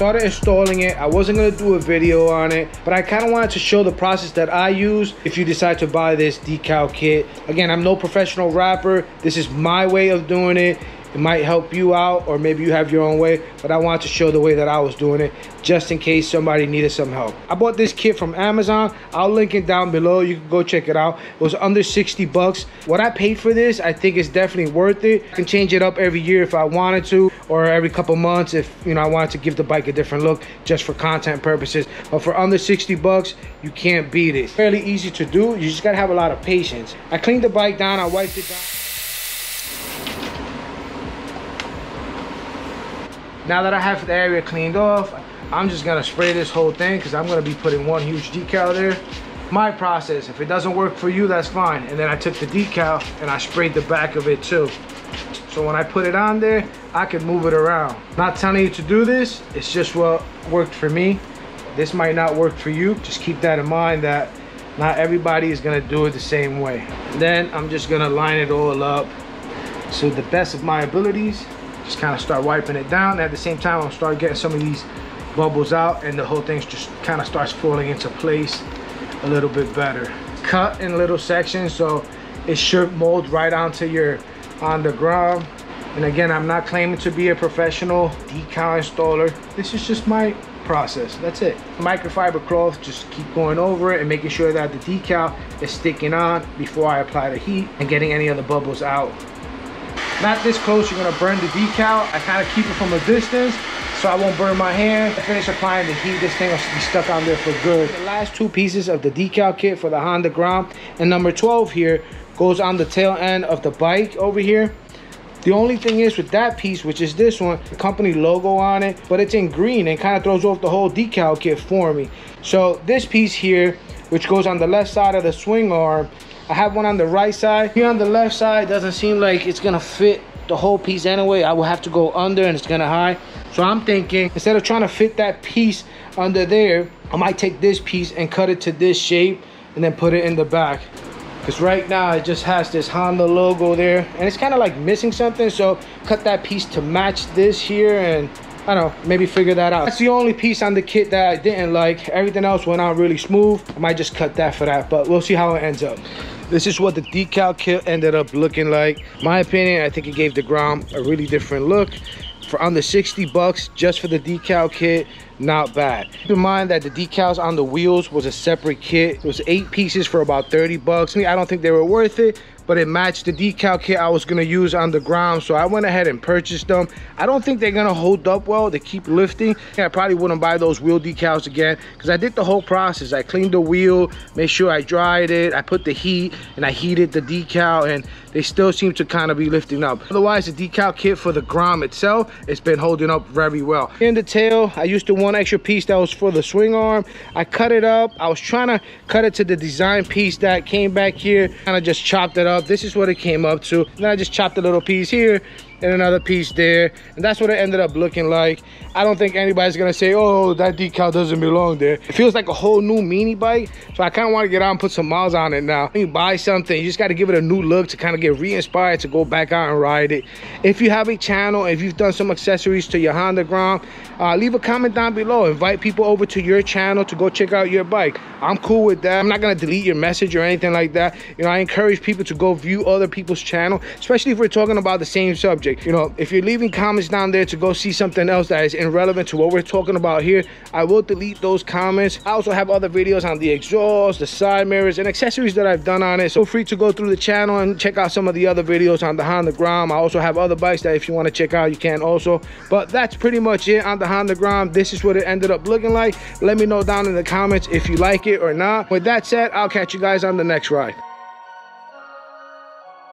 started installing it. I wasn't gonna do a video on it, but I kind of wanted to show the process that I use if you decide to buy this decal kit. Again, I'm no professional rapper. This is my way of doing it. It might help you out, or maybe you have your own way, but I wanted to show the way that I was doing it just in case somebody needed some help. I bought this kit from Amazon. I'll link it down below. You can go check it out. It was under 60 bucks. What I paid for this, I think is definitely worth it. I can change it up every year if I wanted to, or every couple months if, you know, I wanted to give the bike a different look just for content purposes. But for under 60 bucks, you can't beat it. Fairly easy to do. You just gotta have a lot of patience. I cleaned the bike down. I wiped it down. Now that I have the area cleaned off, I'm just gonna spray this whole thing because I'm gonna be putting one huge decal there. My process, if it doesn't work for you, that's fine. And then I took the decal and I sprayed the back of it too. So when I put it on there, I can move it around. Not telling you to do this, it's just what worked for me. This might not work for you. Just keep that in mind that not everybody is gonna do it the same way. And then I'm just gonna line it all up to the best of my abilities. Just kind of start wiping it down. At the same time, I'll start getting some of these bubbles out, and the whole thing just kind of starts falling into place a little bit better. Cut in little sections so it should mold right onto your Honda Grom. And again, I'm not claiming to be a professional decal installer. This is just my process. That's it. Microfiber cloth, just keep going over it and making sure that the decal is sticking on before I apply the heat and getting any of the bubbles out. Not this close, you're gonna burn the decal. I kind of keep it from a distance so I won't burn my hand. I finish applying the heat, this thing will be stuck on there for good. The last two pieces of the decal kit for the Honda Grom, and number 12 here goes on the tail end of the bike over here. The only thing is with that piece, which is this one, the company logo on it, but it's in green and kind of throws off the whole decal kit for me. So this piece here, which goes on the left side of the swing arm, I have one on the right side. Here on the left side, doesn't seem like it's gonna fit the whole piece anyway. I will have to go under and it's gonna hide. So I'm thinking, instead of trying to fit that piece under there, I might take this piece and cut it to this shape and then put it in the back. Because right now it just has this Honda logo there and it's kind of like missing something. So cut that piece to match this here and I don't know, maybe figure that out. That's the only piece on the kit that I didn't like. Everything else went out really smooth. I might just cut that for that, but we'll see how it ends up. This is what the decal kit ended up looking like. My opinion, I think it gave the Grom a really different look. For under 60 bucks just for the decal kit, not bad. Keep in mind that the decals on the wheels was a separate kit. It was 8 pieces for about 30 bucks. I don't think they were worth it, but it matched the decal kit I was gonna use on the Grom, so I went ahead and purchased them. I don't think they're gonna hold up well. They keep lifting. I probably wouldn't buy those wheel decals again because I did the whole process. I cleaned the wheel, made sure I dried it, I put the heat, and I heated the decal, and they still seem to kind of be lifting up. Otherwise, the decal kit for the Grom itself, it's been holding up very well. In the tail, I used the one extra piece that was for the swing arm. I cut it up. I was trying to cut it to the design piece that came back here. Kind of just chopped it up. This is what it came up to. And then I just chopped a little piece here and another piece there, and that's what it ended up looking like. I don't think anybody's gonna say, oh, that decal doesn't belong there. It feels like a whole new mini bike, so I kind of want to get out and put some miles on it now. When you buy something, you just got to give it a new look to kind of get re-inspired to go back out and ride it. If you have a channel, if you've done some accessories to your Honda Grom, leave a comment down below. Invite people over to your channel to go check out your bike. I'm cool with that. I'm not gonna delete your message or anything like that. You know, I encourage people to go view other people's channel, especially if we're talking about the same subject. You know, if you're leaving comments down there to go see something else that is irrelevant to what we're talking about here, I will delete those comments. I also have other videos on the exhaust, the side mirrors, and accessories that I've done on it. So feel free to go through the channel and check out some of the other videos on the Honda Grom. I also have other bikes that if you want to check out, you can also. But that's pretty much it on the Honda Grom. This is what it ended up looking like. Let me know down in the comments if you like it or not. With that said, I'll catch you guys on the next ride.